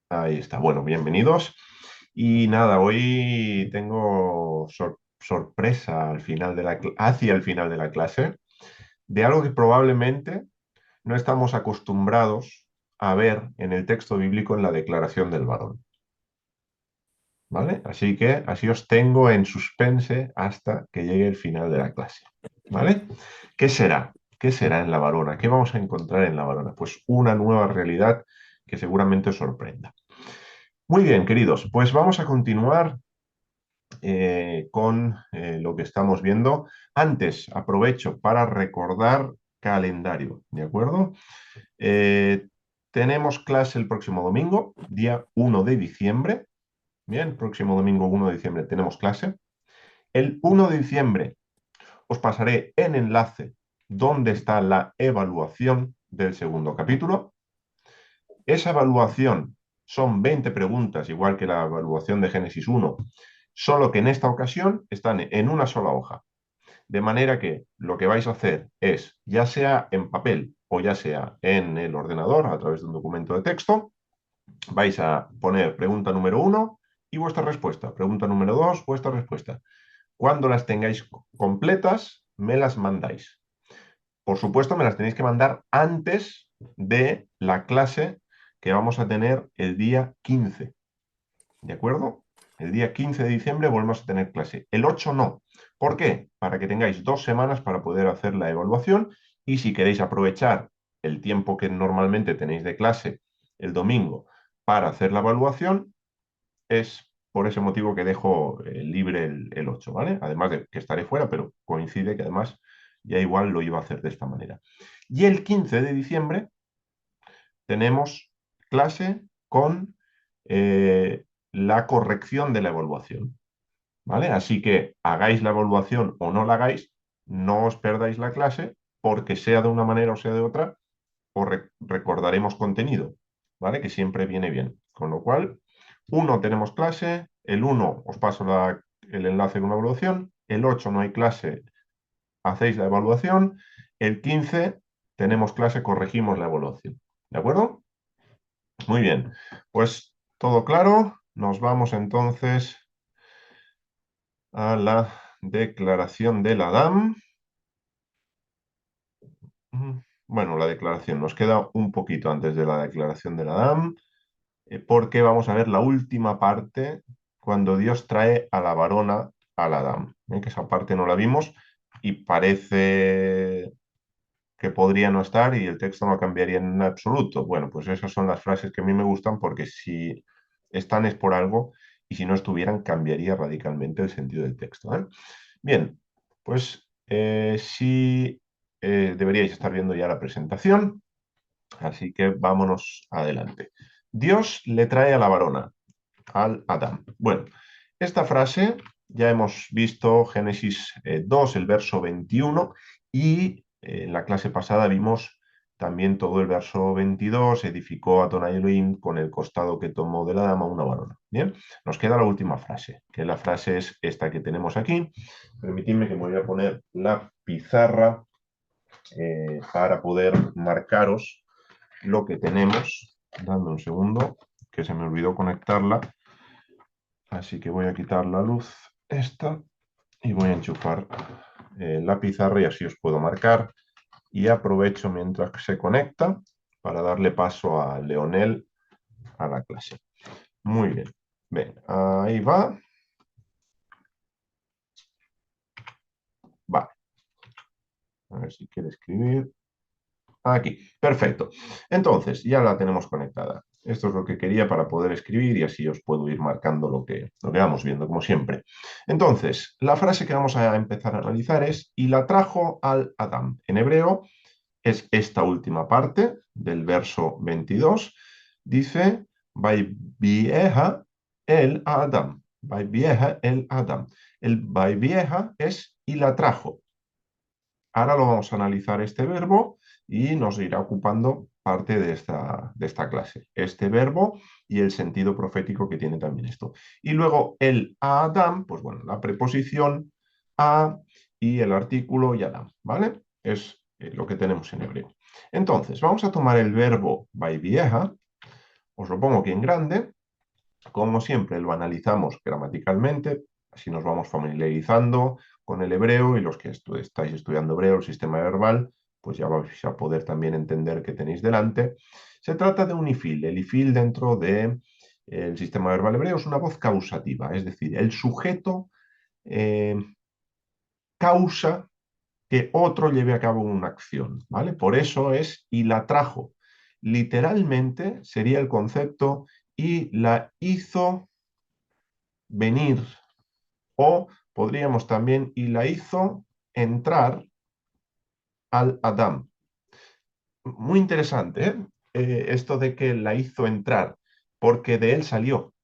Ahí está. Bueno, bienvenidos. Y nada, hoy tengo sorpresa al final de hacia el final de la clase de algo que probablemente no estamos acostumbrados a ver en el texto bíblico en la declaración del varón. ¿Vale? Así que así os tengo en suspense hasta que llegue el final de la clase. ¿Vale? ¿Qué será? ¿Qué será en la varona? ¿Qué vamos a encontrar en la varona? Pues una nueva realidad que seguramente os sorprenda. Muy bien, queridos, pues vamos a continuar con lo que estamos viendo. Antes, aprovecho para recordar calendario, ¿de acuerdo? Eh, Tenemos clase el próximo domingo, día 1 de diciembre. Bien, próximo domingo 1 de diciembre tenemos clase. El 1 de diciembre os pasaré en enlace donde está la evaluación del segundo capítulo. Esa evaluación son 20 preguntas, igual que la evaluación de Génesis 1, solo que en esta ocasión están en una sola hoja. De manera que lo que vais a hacer es, ya sea en papel o ya sea en el ordenador, a través de un documento de texto, vais a poner pregunta número 1 y vuestra respuesta. Pregunta número 2, vuestra respuesta. Cuando las tengáis completas, me las mandáis. Por supuesto, me las tenéis que mandar antes de la clase que vamos a tener el día 15. ¿De acuerdo? El día 15 de diciembre volvemos a tener clase. El 8 no. ¿Por qué? Para que tengáis 2 semanas para poder hacer la evaluación y si queréis aprovechar el tiempo que normalmente tenéis de clase el domingo para hacer la evaluación, es por ese motivo que dejo libre el 8, ¿vale? Además de que estaré fuera, pero coincide que además ya igual lo iba a hacer de esta manera. Y el 15 de diciembre tenemos clase con la corrección de la evaluación, ¿vale? Así que hagáis la evaluación o no la hagáis, no os perdáis la clase porque sea de una manera o sea de otra, os recordaremos contenido, ¿vale? Que siempre viene bien. Con lo cual, 1 tenemos clase, el 1 os paso el enlace con la evaluación, el 8 no hay clase, hacéis la evaluación, el 15 tenemos clase, corregimos la evaluación. ¿De acuerdo? Muy bien, pues todo claro. Nos vamos entonces a la declaración del Adán. Bueno, la declaración nos queda un poquito antes de la declaración del Adán, porque vamos a ver la última parte cuando Dios trae a la varona al Adán. Que esa parte no la vimos y parece que podría no estar y el texto no cambiaría en absoluto. Bueno, pues esas son las frases que a mí me gustan porque si están es por algo y si no estuvieran cambiaría radicalmente el sentido del texto. Bien, pues sí deberíais estar viendo ya la presentación, así que vámonos adelante. Dios le trae a la varona, al Adán. Bueno, esta frase ya hemos visto Génesis 2, el verso 21, y en la clase pasada vimos también todo el verso 22, edificó Adonai Elohim con el costado que tomó de la dama una varona. Bien, nos queda la última frase, que la frase es esta que tenemos aquí. Permitidme que me voy a poner la pizarra para poder marcaros lo que tenemos. Dame un segundo, que se me olvidó conectarla. Así que voy a quitar la luz esta y voy a enchufar la pizarra y así os puedo marcar. Y aprovecho mientras se conecta para darle paso a Leonel a la clase. Muy bien. Ven, ahí va. Vale. A ver si quiere escribir. Aquí, perfecto. Entonces, ya la tenemos conectada. Esto es lo que quería para poder escribir y así os puedo ir marcando lo que vamos viendo, como siempre. Entonces, la frase que vamos a empezar a analizar es, y la trajo al Adán. En hebreo es esta última parte del verso 22. Dice, vieja el Adam. Vieja el Adam. El vieja es y la trajo. Ahora lo vamos a analizar este verbo y nos irá ocupando parte de esta clase. Este verbo y el sentido profético que tiene también esto. Y luego el Adam, pues bueno, la preposición a y el artículo y Adam, ¿vale? Es lo que tenemos en hebreo. Entonces, vamos a tomar el verbo vieja Os lo pongo aquí en grande. Como siempre, lo analizamos gramaticalmente, así nos vamos familiarizando con el hebreo y los que estáis estudiando hebreo, el sistema verbal, pues ya vais a poder también entender qué tenéis delante. Se trata de un ifil. El ifil dentro del sistema verbal hebreo es una voz causativa, es decir, el sujeto eh, causa que otro lleve a cabo una acción, ¿vale? Por eso es y la trajo. Literalmente sería el concepto y la hizo venir, o podríamos también y la hizo entrar al Adam. Muy interesante, ¿eh? Esto de que la hizo entrar, porque de él salió,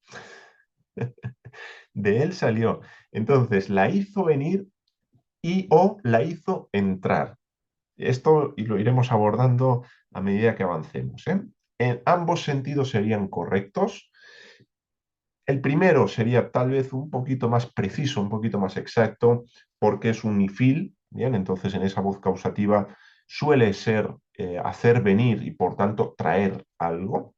de él salió. Entonces, la hizo venir y o la hizo entrar. Esto y lo iremos abordando a medida que avancemos, ¿eh? En ambos sentidos serían correctos. El primero sería tal vez un poquito más preciso, un poquito más exacto, porque es un ifil, ¿bien? Entonces en esa voz causativa suele ser hacer venir y por tanto traer algo,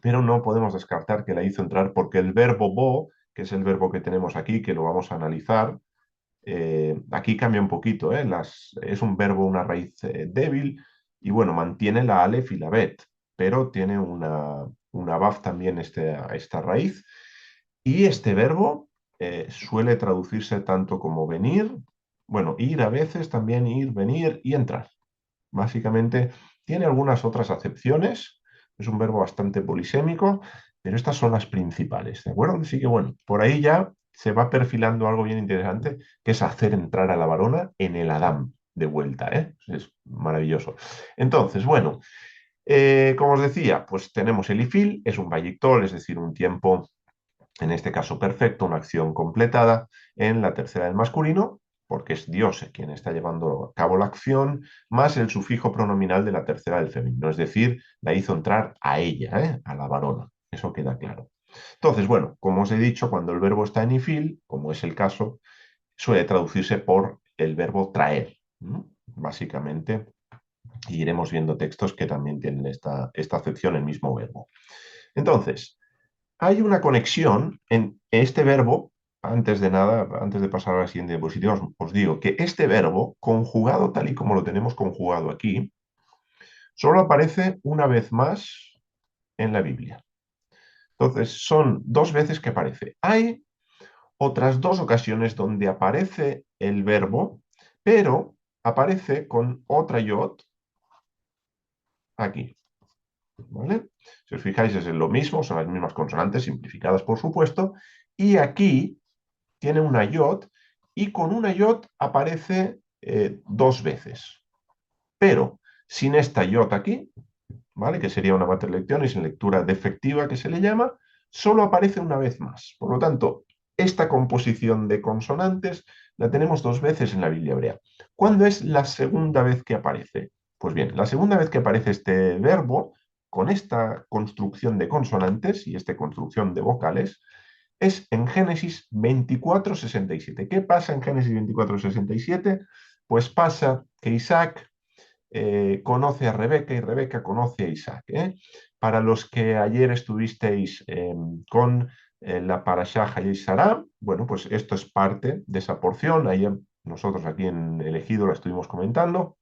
pero no podemos descartar que la hizo entrar porque el verbo bo, que es el verbo que tenemos aquí, que lo vamos a analizar, aquí cambia un poquito, ¿eh? Es un verbo, una raíz débil, y bueno, mantiene la alef y la bet, pero tiene una baf también esta raíz. Y este verbo suele traducirse tanto como venir, bueno, ir a veces, también ir, venir y entrar. Básicamente tiene algunas otras acepciones, es un verbo bastante polisémico, pero estas son las principales, ¿de acuerdo? Así que bueno, por ahí ya se va perfilando algo bien interesante, que es hacer entrar a la varona en el Adam de vuelta, ¿eh? Es maravilloso. Entonces, bueno, como os decía, pues tenemos el ifil, es un bayictol, es decir, un tiempo en este caso perfecto, una acción completada en la tercera del masculino, porque es Dios quien está llevando a cabo la acción, más el sufijo pronominal de la tercera del femenino, es decir, la hizo entrar a ella, a la varona. Eso queda claro. Entonces, bueno, como os he dicho, cuando el verbo está en ifil, como es el caso, suele traducirse por el verbo traer, ¿no? Básicamente, y iremos viendo textos que también tienen esta acepción, el mismo verbo. Entonces, hay una conexión en este verbo, antes de nada, antes de pasar a la siguiente diapositiva, os digo que este verbo, conjugado tal y como lo tenemos conjugado aquí, solo aparece una vez más en la Biblia. Entonces, son dos veces que aparece. Hay otras dos ocasiones donde aparece el verbo, pero aparece con otra yod aquí, ¿vale? Si os fijáis, es lo mismo, son las mismas consonantes, simplificadas por supuesto, y aquí tiene una yod y con una yod aparece dos veces. Pero sin esta yod aquí, ¿vale? Que sería una materlección y sin lectura defectiva que se le llama, solo aparece una vez más. Por lo tanto, esta composición de consonantes la tenemos dos veces en la Biblia hebrea. ¿Cuándo es la segunda vez que aparece? Pues bien, la segunda vez que aparece este verbo con esta construcción de consonantes y esta construcción de vocales es en Génesis 24:67. ¿Qué pasa en Génesis 24:67? Pues pasa que Isaac conoce a Rebeca y Rebeca conoce a Isaac, ¿eh? Para los que ayer estuvisteis con la Parashá Hayei Sarah, bueno, pues esto es parte de esa porción. Ayer nosotros aquí en Elegido la estuvimos comentando,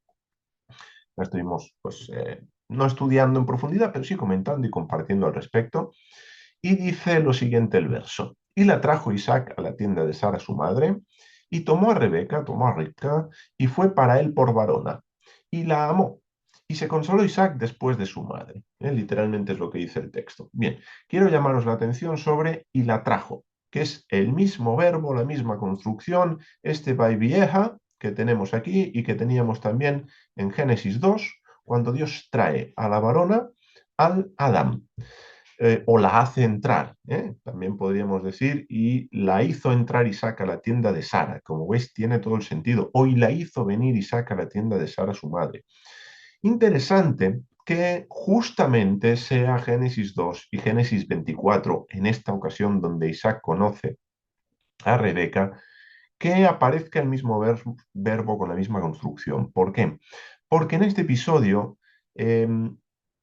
la estuvimos pues no estudiando en profundidad, pero sí comentando y compartiendo al respecto. Y dice lo siguiente el verso. Y la trajo Isaac a la tienda de Sara, su madre, y tomó a Rebeca, tomó a Ribca, y fue para él por varona. Y la amó. Y se consoló Isaac después de su madre. Literalmente es lo que dice el texto. Bien, quiero llamaros la atención sobre y la trajo, que es el mismo verbo, la misma construcción, este vieja que tenemos aquí y que teníamos también en Génesis 2, cuando Dios trae a la varona al Adán o la hace entrar, también podríamos decir, y la hizo entrar Isaac a la tienda de Sara. Como veis, tiene todo el sentido. Hoy la hizo venir Isaac a la tienda de Sara, su madre. Interesante que justamente sea Génesis 2 y Génesis 24, en esta ocasión donde Isaac conoce a Rebeca, que aparezca el mismo verbo con la misma construcción. ¿Por qué? Porque en este episodio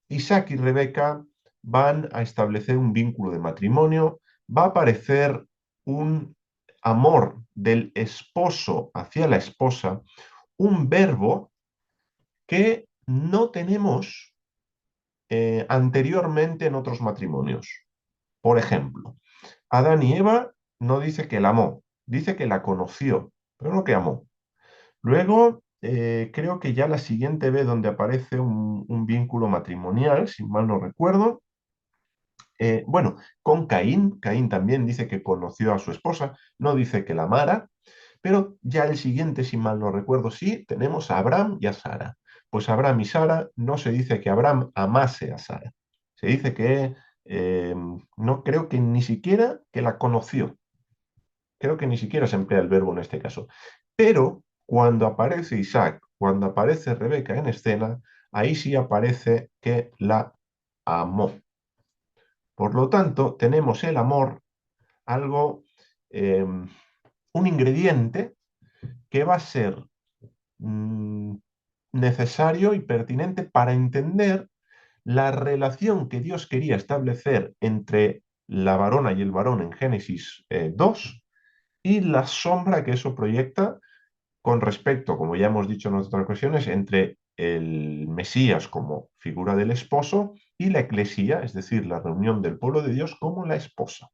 Isaac y Rebeca van a establecer un vínculo de matrimonio, va a aparecer un amor del esposo hacia la esposa, un verbo que no tenemos anteriormente en otros matrimonios. Por ejemplo, Adán y Eva no dice que la amó, dice que la conoció, pero no que amó. Luego, creo que ya la siguiente vez donde aparece un vínculo matrimonial, si mal no recuerdo, bueno, con Caín, Caín también dice que conoció a su esposa, no dice que la amara, pero ya el siguiente, si mal no recuerdo, sí, tenemos a Abraham y a Sara. Pues Abraham y Sara no se dice que Abraham amase a Sara, se dice que no creo que ni siquiera que la conoció, creo que ni siquiera se emplea el verbo en este caso. Pero cuando aparece Isaac, cuando aparece Rebeca en escena, ahí sí aparece que la amó. Por lo tanto, tenemos el amor, algo, un ingrediente que va a ser necesario y pertinente para entender la relación que Dios quería establecer entre la varona y el varón en Génesis 2 y la sombra que eso proyecta con respecto, como ya hemos dicho en otras ocasiones, entre el Mesías como figura del esposo y la Eclesía, es decir, la reunión del pueblo de Dios como la esposa.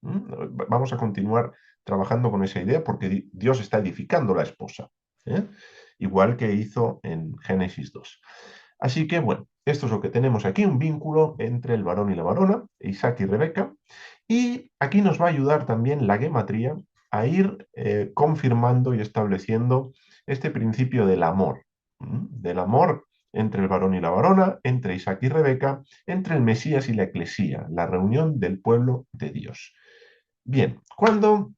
Vamos a continuar trabajando con esa idea porque Dios está edificando la esposa, ¿eh? Igual que hizo en Génesis 2. Así que, bueno, esto es lo que tenemos aquí, un vínculo entre el varón y la varona, Isaac y Rebeca, y aquí nos va a ayudar también la gematría a ir confirmando y estableciendo este principio del amor entre el varón y la varona, entre Isaac y Rebeca, entre el Mesías y la Eclesía, la reunión del pueblo de Dios. Bien, cuando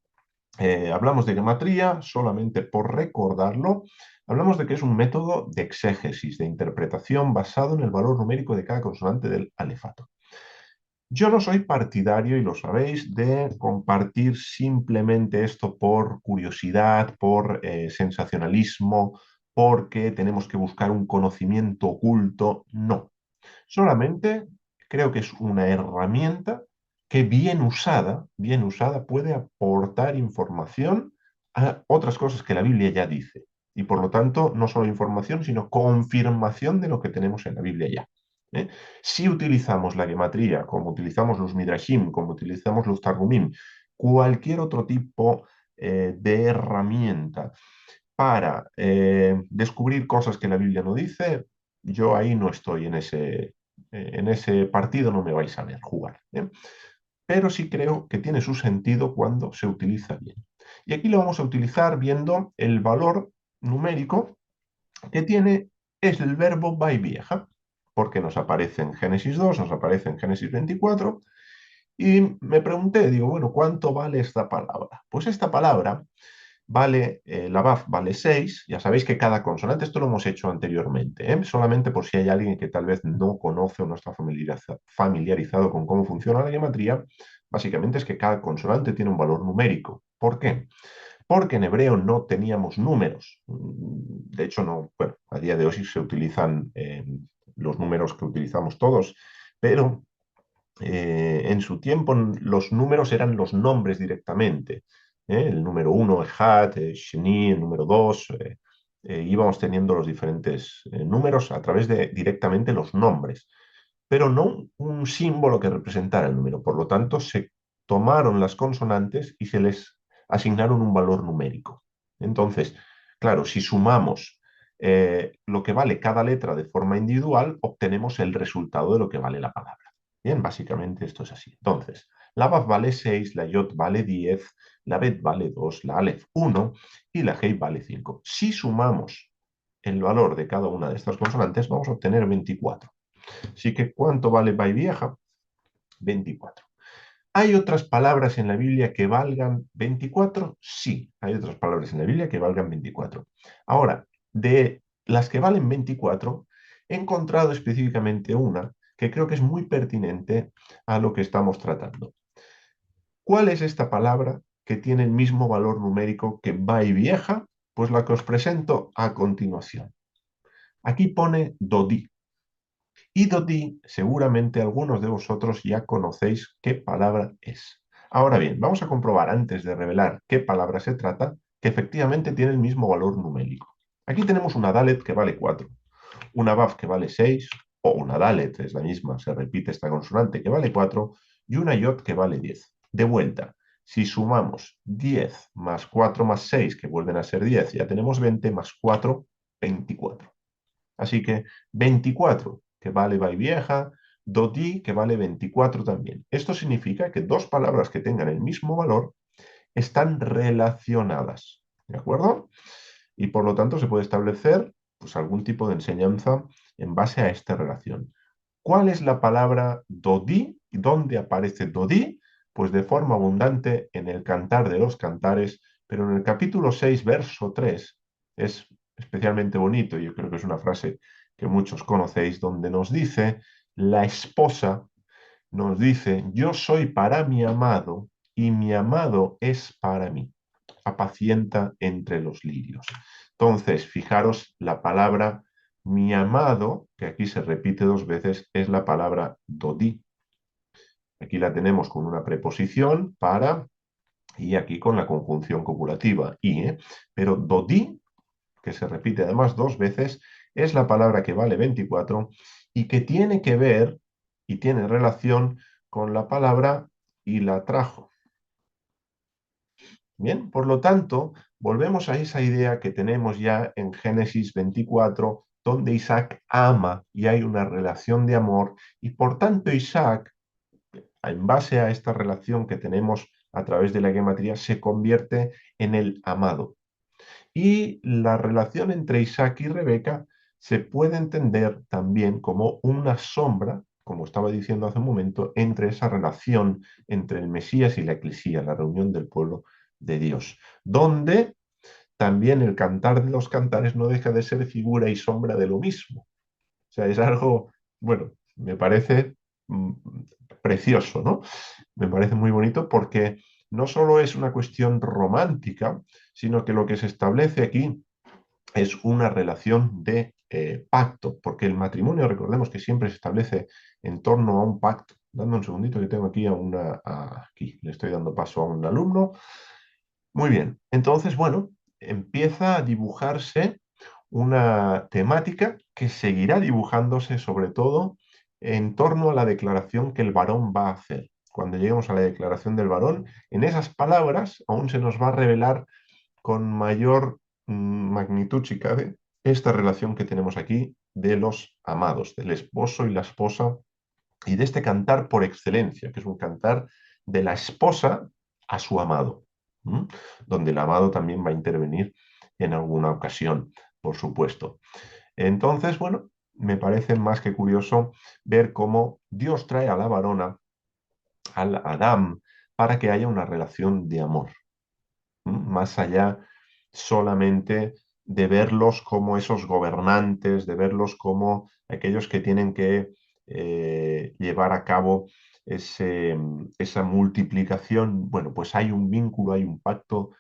hablamos de gematría, solamente por recordarlo, hablamos de que es un método de exégesis, de interpretación basado en el valor numérico de cada consonante del alefato. Yo no soy partidario, y lo sabéis, de compartir simplemente esto por curiosidad, por sensacionalismo, porque tenemos que buscar un conocimiento oculto. No. Solamente creo que es una herramienta que bien usada puede aportar información a otras cosas que la Biblia ya dice. Y por lo tanto, no solo información, sino confirmación de lo que tenemos en la Biblia ya. ¿Eh? Si utilizamos la gematría, como utilizamos los midrashim, como utilizamos los targumim, cualquier otro tipo de herramienta para descubrir cosas que la Biblia no dice, yo ahí no estoy en ese partido, no me vais a ver jugar, ¿eh? Pero sí creo que tiene su sentido cuando se utiliza bien. Y aquí lo vamos a utilizar viendo el valor numérico que tiene es el verbo vieja, porque nos aparece en Génesis 2, nos aparece en Génesis 24, y me pregunté, digo, bueno, ¿cuánto vale esta palabra? Pues esta palabra vale, la VAF vale 6. Ya sabéis que cada consonante, esto lo hemos hecho anteriormente, ¿eh? Solamente por si hay alguien que tal vez no conoce o no está familiarizado con cómo funciona la gematría, básicamente es que cada consonante tiene un valor numérico. ¿Por qué? Porque en hebreo no teníamos números. De hecho, no, bueno, a día de hoy sí se utilizan los números que utilizamos todos, pero en su tiempo los números eran los nombres directamente. El número 1, Ejat, Sheni, el número 2, íbamos teniendo los diferentes números a través de directamente los nombres, pero no un símbolo que representara el número. Por lo tanto, se tomaron las consonantes y se les asignaron un valor numérico. Entonces, claro, si sumamos lo que vale cada letra de forma individual, obtenemos el resultado de lo que vale la palabra. Bien, básicamente esto es así. Entonces, la Baf vale 6, la Yot vale 10, la Bet vale 2, la Aleph 1 y la Hei vale 5. Si sumamos el valor de cada una de estas consonantes, vamos a obtener 24. Así que, ¿cuánto vale vieja? 24. ¿Hay otras palabras en la Biblia que valgan 24? Sí, hay otras palabras en la Biblia que valgan 24. Ahora, de las que valen 24, he encontrado específicamente una que creo que es muy pertinente a lo que estamos tratando. ¿Cuál es esta palabra que tiene el mismo valor numérico que vieja? Pues la que os presento a continuación. Aquí pone Dodi. Y Dodi, seguramente algunos de vosotros ya conocéis qué palabra es. Ahora bien, vamos a comprobar antes de revelar qué palabra se trata, que efectivamente tiene el mismo valor numérico. Aquí tenemos una Dalet que vale 4, una Baf que vale 6, o una Dalet, es la misma, se repite esta consonante que vale 4, y una Yod que vale 10. De vuelta, si sumamos 10 más 4 más 6, que vuelven a ser 10, ya tenemos 20, más 4, 24. Así que 24, que vale vieja, Dodi, que vale 24 también. Esto significa que dos palabras que tengan el mismo valor están relacionadas, ¿de acuerdo? Y por lo tanto se puede establecer pues, algún tipo de enseñanza en base a esta relación. ¿Cuál es la palabra Dodi? ¿Dónde aparece Dodi? Pues de forma abundante en el Cantar de los Cantares, pero en el capítulo 6, verso 3, es especialmente bonito, yo creo que es una frase que muchos conocéis, donde nos dice, la esposa nos dice, yo soy para mi amado y mi amado es para mí. Apacienta entre los lirios. Entonces, fijaros, la palabra mi amado, que aquí se repite dos veces, es la palabra dodi. Aquí la tenemos con una preposición para y aquí con la conjunción copulativa y, pero dodi, que se repite además dos veces, es la palabra que vale 24 y que tiene que ver y tiene relación con la palabra y la trajo. Bien, por lo tanto, volvemos a esa idea que tenemos ya en Génesis 24, donde Isaac ama y hay una relación de amor, y por tanto Isaac, en base a esta relación que tenemos a través de la gematría, se convierte en el amado. Y la relación entre Isaac y Rebeca se puede entender también como una sombra, como estaba diciendo hace un momento, entre esa relación entre el Mesías y la Eclesía, la reunión del pueblo de Dios, donde también el cantar de los cantares no deja de ser figura y sombra de lo mismo. O sea, es algo, bueno, me parece precioso, ¿no? Me parece muy bonito porque no solo es una cuestión romántica, sino que lo que se establece aquí es una relación de pacto, porque el matrimonio, recordemos que siempre se establece en torno a un pacto. Dame un segundito que tengo aquí aquí le estoy dando paso a un alumno. Muy bien, entonces, bueno, empieza a dibujarse una temática que seguirá dibujándose sobre todo en torno a la declaración que el varón va a hacer. Cuando lleguemos a la declaración del varón, en esas palabras aún se nos va a revelar con mayor magnitud, si cabe, esta relación que tenemos aquí de los amados, del esposo y la esposa, y de este cantar por excelencia, que es un cantar de la esposa a su amado, donde el amado también va a intervenir en alguna ocasión, por supuesto. Entonces, bueno, me parece más que curioso ver cómo Dios trae a la varona, al Adán, para que haya una relación de amor, más allá solamente de verlos como esos gobernantes, de verlos como aquellos que tienen que llevar a cabo esa multiplicación. Bueno, pues hay un vínculo, hay un pacto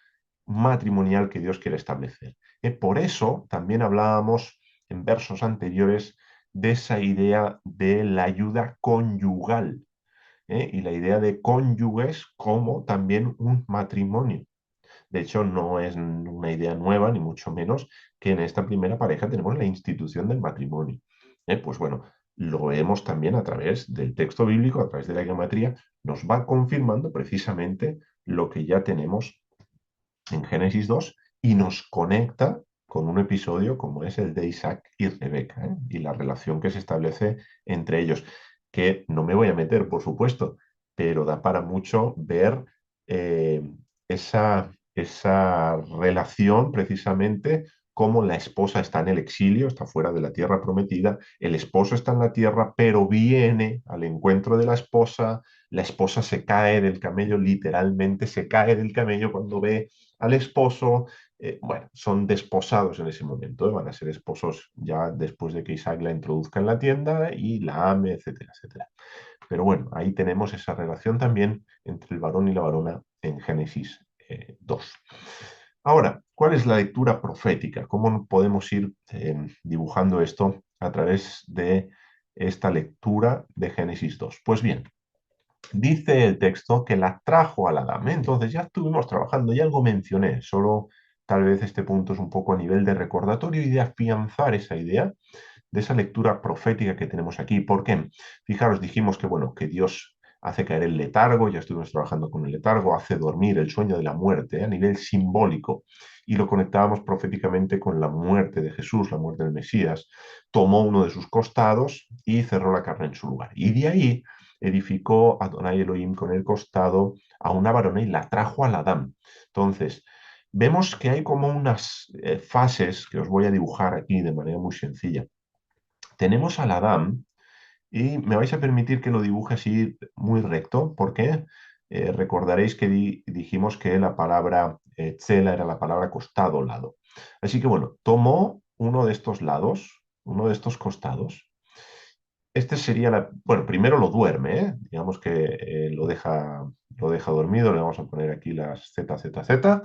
matrimonial que Dios quiere establecer. Por eso también hablábamos en versos anteriores de esa idea de la ayuda conyugal, y la idea de cónyuges como también un matrimonio. De hecho, no es una idea nueva, ni mucho menos, que en esta primera pareja tenemos la institución del matrimonio. Pues bueno, lo vemos también a través del texto bíblico, a través de la geometría, nos va confirmando precisamente lo que ya tenemos en Génesis 2 y nos conecta con un episodio como es el de Isaac y Rebeca, y la relación que se establece entre ellos, que no me voy a meter, por supuesto, pero da para mucho ver eh, esa relación precisamente como la esposa está en el exilio, está fuera de la tierra prometida, el esposo está en la tierra, pero viene al encuentro de la esposa se cae del camello, literalmente se cae del camello cuando ve al esposo. Bueno, son desposados en ese momento, van a ser esposos ya después de que Isaac la introduzca en la tienda y la ame, etcétera, etcétera. Pero bueno, ahí tenemos esa relación también entre el varón y la varona en Génesis 2. Ahora, ¿cuál es la lectura profética? ¿Cómo podemos ir dibujando esto a través de esta lectura de Génesis 2. Pues bien, dice el texto que la trajo al Adán. Entonces ya estuvimos trabajando y algo mencioné, solo tal vez este punto es un poco a nivel de recordatorio y de afianzar esa idea de esa lectura profética que tenemos aquí. ¿Por qué? Fijaros, dijimos que, bueno, que Dios hace caer el letargo, ya estuvimos trabajando con el letargo, hace dormir el sueño de la muerte a nivel simbólico y lo conectábamos proféticamente con la muerte de Jesús, la muerte del Mesías. Tomó uno de sus costados y cerró la carne en su lugar. Y de ahí edificó Adonai Elohim con el costado a una varona y la trajo al Adán. Entonces, vemos que hay como unas fases que os voy a dibujar aquí de manera muy sencilla. Tenemos al Adán y me vais a permitir que lo dibuje así muy recto, porque recordaréis que dijimos que la palabra tzela era la palabra costado, lado. Así que bueno, tomó uno de estos lados, uno de estos costados. Este sería bueno, primero lo duerme, ¿eh? Digamos que lo deja dormido, le vamos a poner aquí las Z, Z, Z.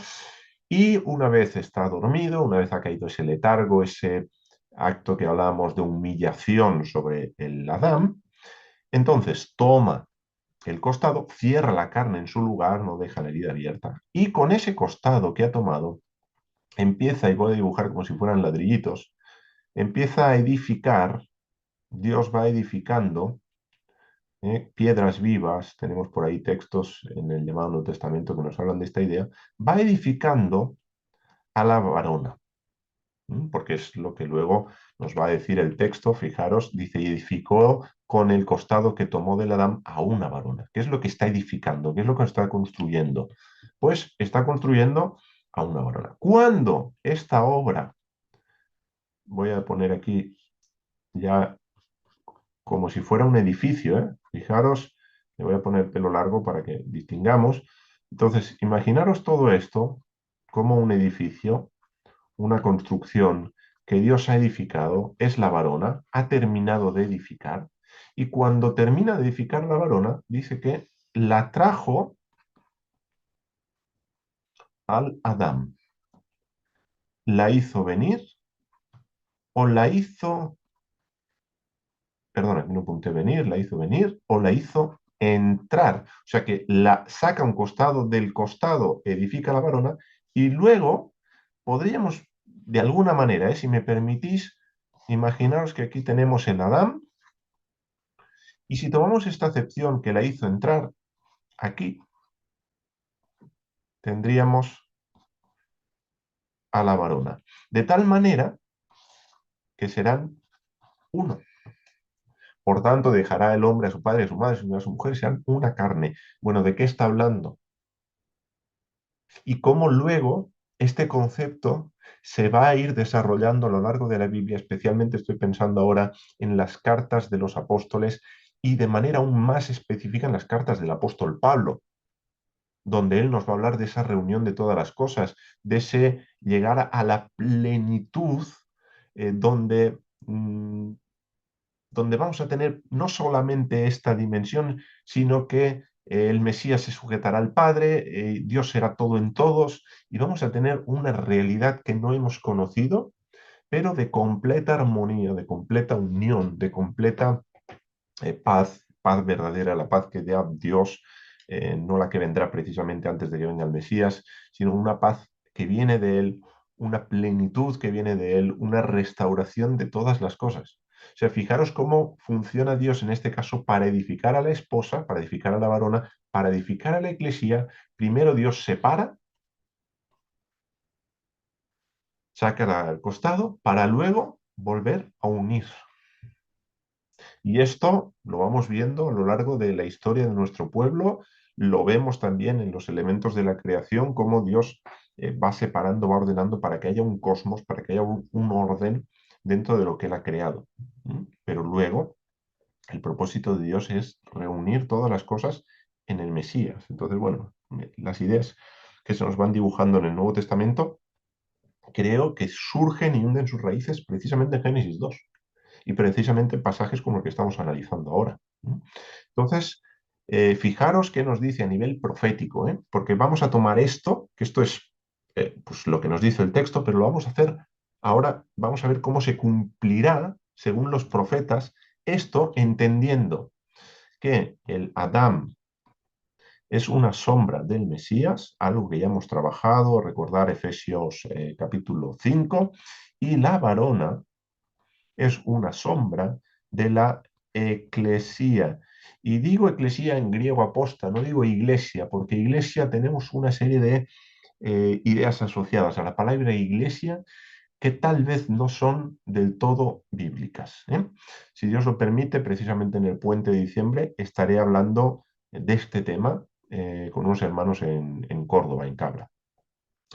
Y una vez está dormido, una vez ha caído ese letargo, ese acto que hablábamos de humillación sobre el Adán, entonces toma el costado, cierra la carne en su lugar, no deja la herida abierta, y con ese costado que ha tomado, empieza, y voy a dibujar como si fueran ladrillitos, empieza a edificar, Dios va edificando piedras vivas, tenemos por ahí textos en el llamado Nuevo Testamento que nos hablan de esta idea, va edificando a la varona. Porque es lo que luego nos va a decir el texto, fijaros, dice, y edificó con el costado que tomó del Adán a una varona. ¿Qué es lo que está edificando? ¿Qué es lo que está construyendo? Pues está construyendo a una varona. Cuando esta obra, voy a poner aquí ya como si fuera un edificio, fijaros, le voy a poner pelo largo para que distingamos. Entonces, imaginaros todo esto como un edificio, una construcción que Dios ha edificado, es la varona, ha terminado de edificar, y cuando termina de edificar la varona, dice que la trajo al Adán, la hizo venir o la hizo, perdona, aquí no apunté venir, la hizo venir o la hizo entrar. O sea que la saca un costado del costado, edifica la varona, y luego podríamos, de alguna manera, si me permitís, imaginaros que aquí tenemos el Adán. Y si tomamos esta acepción que la hizo entrar aquí, tendríamos a la varona. De tal manera que serán uno. Por tanto, dejará el hombre a su padre, a su madre, a su mujer, serán una carne. Bueno, ¿de qué está hablando? Y cómo luego este concepto se va a ir desarrollando a lo largo de la Biblia, especialmente estoy pensando ahora en las cartas de los apóstoles y de manera aún más específica en las cartas del apóstol Pablo, donde él nos va a hablar de esa reunión de todas las cosas, de ese llegar a la plenitud, donde, donde vamos a tener no solamente esta dimensión, sino que el Mesías se sujetará al Padre, Dios será todo en todos, y vamos a tener una realidad que no hemos conocido, pero de completa armonía, de completa unión, de completa paz, paz verdadera, la paz que da Dios, no la que vendrá precisamente antes de que venga el Mesías, sino una paz que viene de Él, una plenitud que viene de Él, una restauración de todas las cosas. O sea, fijaros cómo funciona Dios en este caso para edificar a la esposa, para edificar a la varona, para edificar a la iglesia. Primero Dios separa, saca al costado, para luego volver a unir. Y esto lo vamos viendo a lo largo de la historia de nuestro pueblo, lo vemos también en los elementos de la creación, cómo Dios va separando, va ordenando para que haya un cosmos, para que haya un orden dentro de lo que Él ha creado. Pero luego, el propósito de Dios es reunir todas las cosas en el Mesías. Entonces, bueno, las ideas que se nos van dibujando en el Nuevo Testamento, creo que surgen y hunden sus raíces precisamente en Génesis 2 y precisamente pasajes como el que estamos analizando ahora. Entonces, fijaros qué nos dice a nivel profético, porque vamos a tomar esto, que esto es pues lo que nos dice el texto, pero lo vamos a hacer ahora, vamos a ver cómo se cumplirá, según los profetas, Esto entendiendo que el Adán es una sombra del Mesías, algo que ya hemos trabajado, recordar Efesios capítulo 5, y la varona es una sombra de la eclesía. Y digo eclesía en griego aposta, no digo iglesia, porque iglesia tenemos una serie de ideas asociadas a la palabra iglesia que tal vez no son del todo bíblicas, ¿eh? Si Dios lo permite, precisamente en el puente de diciembre estaré hablando de este tema con unos hermanos en Córdoba, en Cabra,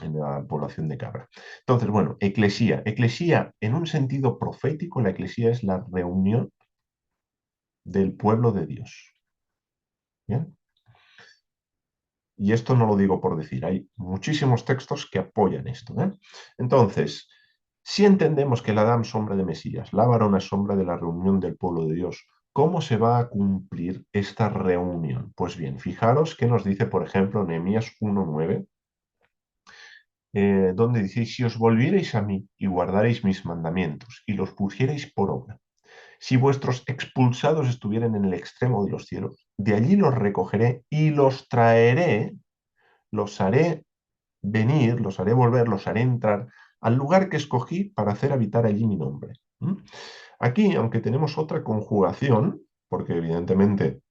en la población de Cabra. Entonces, bueno, eclesía. Eclesía, en un sentido profético, la eclesía es la reunión del pueblo de Dios. ¿Bien? Y esto no lo digo por decir, hay muchísimos textos que apoyan esto, ¿eh? Entonces, si entendemos que el Adán es sombra de Mesías, la varona es sombra de la reunión del pueblo de Dios, ¿cómo se va a cumplir esta reunión? Pues bien, fijaros que nos dice, por ejemplo, Nehemías 1:9, donde dice, si os volvierais a mí y guardaréis mis mandamientos y los pusierais por obra, si vuestros expulsados estuvieran en el extremo de los cielos, de allí los recogeré y los traeré, los haré venir, los haré volver, los haré entrar al lugar que escogí para hacer habitar allí mi nombre. ¿Mm? Aquí, aunque tenemos otra conjugación, porque evidentemente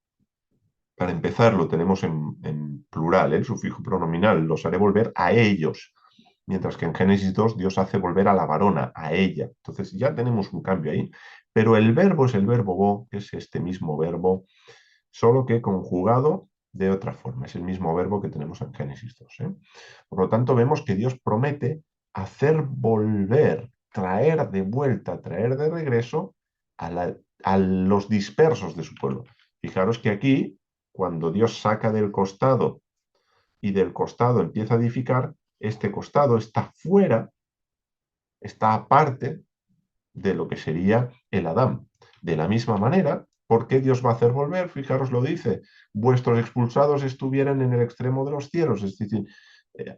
para empezar lo tenemos en plural, el sufijo pronominal, los haré volver a ellos, mientras que en Génesis 2 Dios hace volver a la varona, a ella. Entonces ya tenemos un cambio ahí, pero el verbo es el verbo go, que es este mismo verbo, solo que conjugado de otra forma. Es el mismo verbo que tenemos en Génesis 2, ¿eh? Por lo tanto, vemos que Dios promete hacer volver, traer de vuelta, traer de regreso a los dispersos de su pueblo. Fijaros que aquí, cuando Dios saca del costado y del costado empieza a edificar, este costado está fuera, está aparte de lo que sería el Adán. De la misma manera, ¿por qué Dios va a hacer volver? Fijaros lo dice, vuestros expulsados estuvieran en el extremo de los cielos, es decir,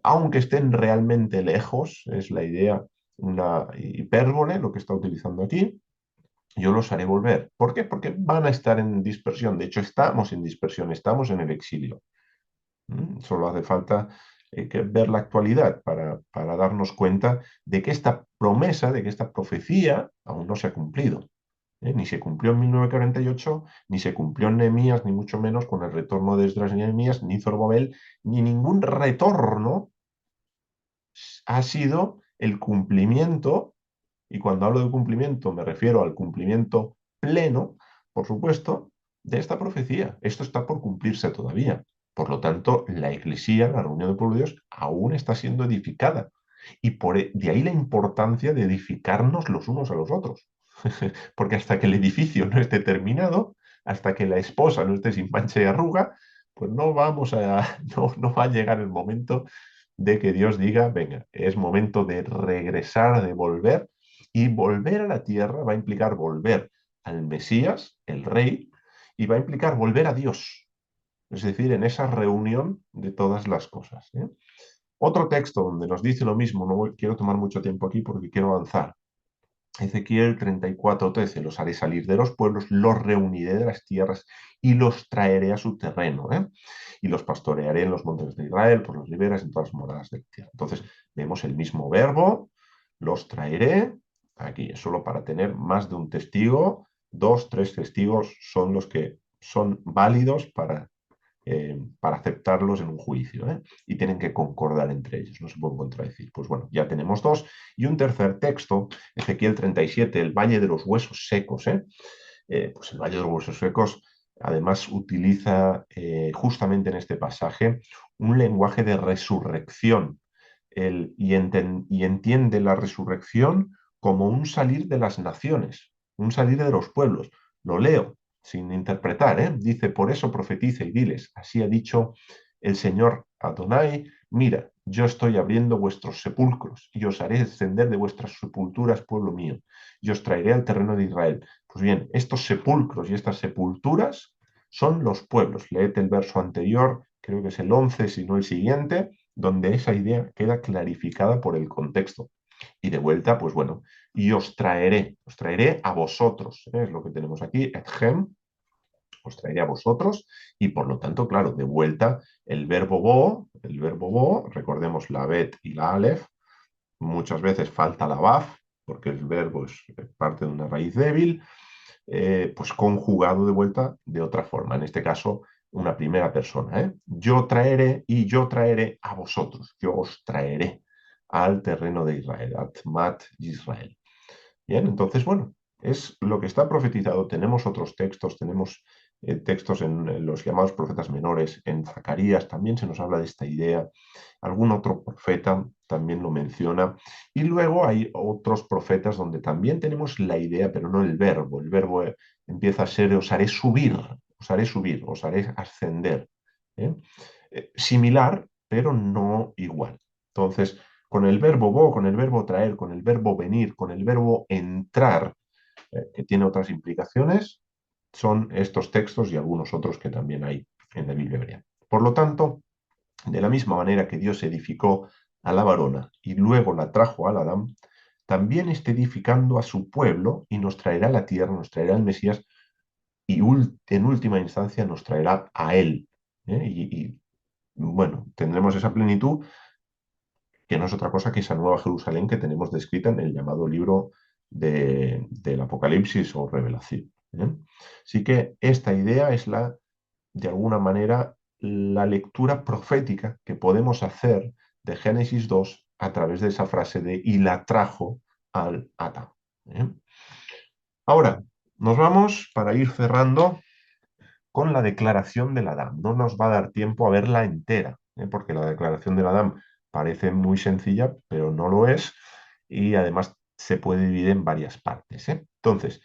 aunque estén realmente lejos, es la idea, una hipérbole, lo que está utilizando aquí, yo los haré volver. ¿Por qué? Porque van a estar en dispersión. De hecho, estamos en dispersión, estamos en el exilio. Solo hace falta que ver la actualidad para darnos cuenta de que esta promesa, de que esta profecía aún no se ha cumplido. Ni se cumplió en 1948, ni se cumplió en Nehemías, ni mucho menos con el retorno de Esdras y Nehemías, ni Zorobabel, ni ningún retorno ha sido el cumplimiento, y cuando hablo de cumplimiento me refiero al cumplimiento pleno, por supuesto, de esta profecía. Esto está por cumplirse todavía. Por lo tanto, la Iglesia, la reunión del pueblo de Dios, aún está siendo edificada. Y de ahí la importancia de edificarnos los unos a los otros. Porque hasta que el edificio no esté terminado, hasta que la esposa no esté sin mancha y arruga, pues no va a llegar el momento de que Dios diga, venga, es momento de regresar, de volver, y volver a la tierra va a implicar volver al Mesías, el Rey, y va a implicar volver a Dios, es decir, en esa reunión de todas las cosas, ¿eh? Otro texto donde nos dice lo mismo, quiero tomar mucho tiempo aquí porque quiero avanzar. Ezequiel 34:13, los haré salir de los pueblos, los reuniré de las tierras y los traeré a su terreno, ¿eh? Y los pastorearé en los montes de Israel, por las riberas, en todas las moradas de la tierra. Entonces, vemos el mismo verbo, los traeré, aquí es solo para tener más de un testigo, 2, 3 testigos son los que son válidos para aceptarlos en un juicio, ¿eh? Y tienen que concordar entre ellos, no se pueden contradecir. Pues bueno, ya tenemos dos. Y un tercer texto, Ezequiel 37, el Valle de los Huesos Secos, ¿eh? Pues el Valle de los Huesos Secos además utiliza justamente en este pasaje un lenguaje de resurrección y entiende la resurrección como un salir de las naciones, un salir de los pueblos. Lo leo sin interpretar, ¿eh? Dice, por eso profetiza y diles, así ha dicho el Señor Adonai, mira, yo estoy abriendo vuestros sepulcros y os haré descender de vuestras sepulturas, pueblo mío, y os traeré al terreno de Israel. Pues bien, estos sepulcros y estas sepulturas son los pueblos. Leed el verso anterior, creo que es el 11, si no el siguiente, donde esa idea queda clarificada por el contexto. Y de vuelta, pues bueno, y os traeré a vosotros, ¿eh? Es lo que tenemos aquí, etchem, os traeré a vosotros, y por lo tanto, claro, de vuelta el verbo bo, recordemos la bet y la alef, muchas veces falta la baf, porque el verbo es parte de una raíz débil, pues conjugado de vuelta de otra forma, en este caso una primera persona, ¿eh? Yo traeré y yo traeré a vosotros, yo os traeré al terreno de Israel, Atmat Israel. Bien, entonces, bueno, es lo que está profetizado. Tenemos otros textos, tenemos textos en los llamados profetas menores, en Zacarías también se nos habla de esta idea, algún otro profeta también lo menciona, y luego hay otros profetas donde también tenemos la idea, pero no el verbo empieza a ser os haré subir, os haré ascender. ¿Eh? Similar, pero no igual. Entonces, con el verbo bo, con el verbo traer, con el verbo venir, con el verbo entrar, que tiene otras implicaciones, son estos textos y algunos otros que también hay en la Biblia hebrea. Por lo tanto, de la misma manera que Dios edificó a la varona y luego la trajo al Adán, también está edificando a su pueblo y nos traerá a la tierra, nos traerá el Mesías y en última instancia nos traerá a él. Bueno, tendremos esa plenitud que no es otra cosa que esa nueva Jerusalén que tenemos descrita en el llamado libro del Apocalipsis o Revelación. ¿Eh? Así que esta idea es de alguna manera, la lectura profética que podemos hacer de Génesis 2 a través de esa frase de y la trajo al Adán. ¿Eh? Ahora, nos vamos para ir cerrando con la declaración del Adán. No nos va a dar tiempo a verla entera, porque la declaración del Adán parece muy sencilla, pero no lo es, y además se puede dividir en varias partes. Entonces,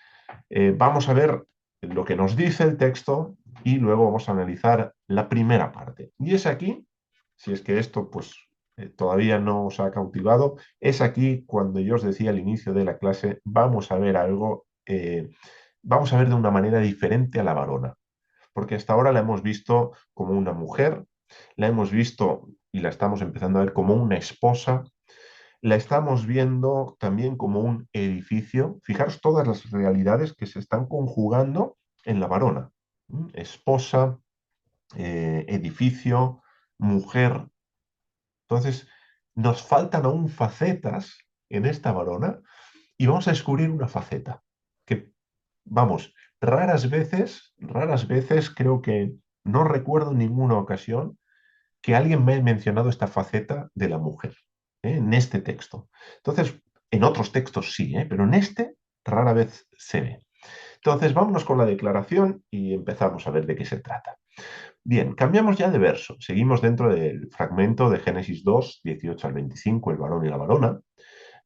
vamos a ver lo que nos dice el texto y luego vamos a analizar la primera parte. Y es aquí, si es que esto pues todavía no os ha cautivado, es aquí cuando yo os decía al inicio de la clase, vamos a ver algo, vamos a ver de una manera diferente a la varona, porque hasta ahora la hemos visto como una mujer, la hemos visto y la estamos empezando a ver como una esposa, la estamos viendo también como un edificio. Fijaros todas las realidades que se están conjugando en la varona. Esposa, edificio, mujer. Entonces, nos faltan aún facetas en esta varona y vamos a descubrir una faceta que, vamos, raras veces creo que no recuerdo ninguna ocasión que alguien me haya mencionado esta faceta de la mujer, en este texto. Entonces, en otros textos sí, pero en este rara vez se ve. Entonces, vámonos con la declaración y empezamos a ver de qué se trata. Bien, cambiamos ya de verso. Seguimos dentro del fragmento de Génesis 2, 18 al 25, el varón y la varona.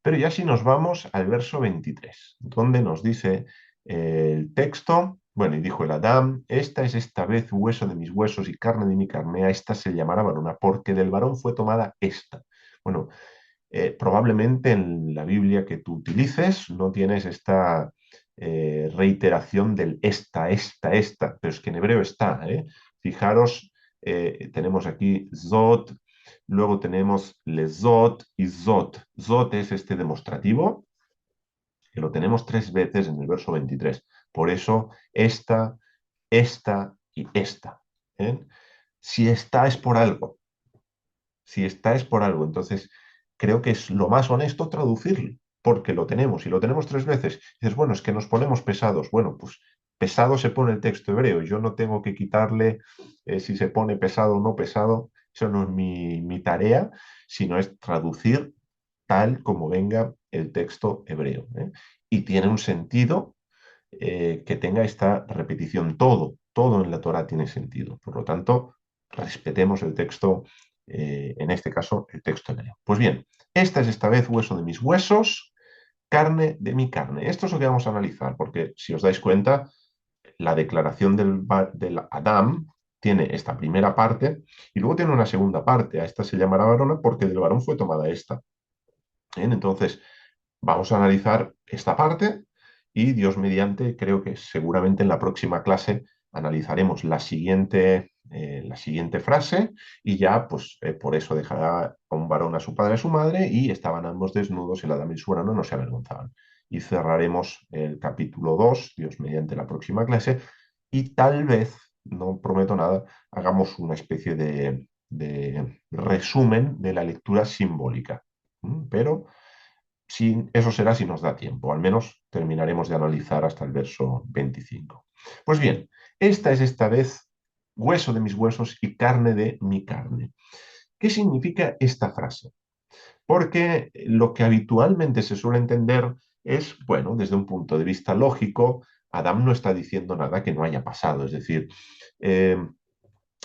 Pero ya si nos vamos al verso 23, donde nos dice el texto, bueno, y dijo el Adán, esta es esta vez hueso de mis huesos y carne de mi carne, a esta se llamará varona, porque del varón fue tomada esta. Bueno, probablemente en la Biblia que tú utilices no tienes esta reiteración del esta, pero es que en hebreo está. Fijaros, tenemos aquí zot, luego tenemos lezot y zot. Zot es este demostrativo, que lo tenemos 3 veces en el verso 23. Por eso, esta y esta. ¿Eh? Si está es por algo. Si está es por algo. Entonces, creo que es lo más honesto traducirlo, porque lo tenemos y lo tenemos 3 veces. Y dices, bueno, es que nos ponemos pesados. Bueno, pues pesado se pone el texto hebreo. Yo no tengo que quitarle si se pone pesado o no pesado. Eso no es mi tarea, sino es traducir tal como venga el texto hebreo. Y tiene un sentido que tenga esta repetición. Todo en la Torah tiene sentido. Por lo tanto, respetemos el texto, en este caso, el texto hebreo. Pues bien, esta es esta vez hueso de mis huesos, carne de mi carne. Esto es lo que vamos a analizar, porque si os dais cuenta, la declaración del Adán tiene esta primera parte y luego tiene una segunda parte. A esta se llamará varona porque del varón fue tomada esta. Entonces, vamos a analizar esta parte y Dios mediante, creo que seguramente en la próxima clase analizaremos la siguiente la siguiente frase y ya, pues por eso dejará a un varón a su padre y a su madre y estaban ambos desnudos, el Adán y su hermano no se avergonzaban. Y cerraremos el capítulo 2 Dios mediante la próxima clase, y tal vez, no prometo nada, hagamos una especie de resumen de la lectura simbólica. Pero eso será si nos da tiempo, al menos terminaremos de analizar hasta el verso 25. Pues bien, esta es esta vez hueso de mis huesos y carne de mi carne. ¿Qué significa esta frase? Porque lo que habitualmente se suele entender es, bueno, desde un punto de vista lógico, Adán no está diciendo nada que no haya pasado, es decir, eh,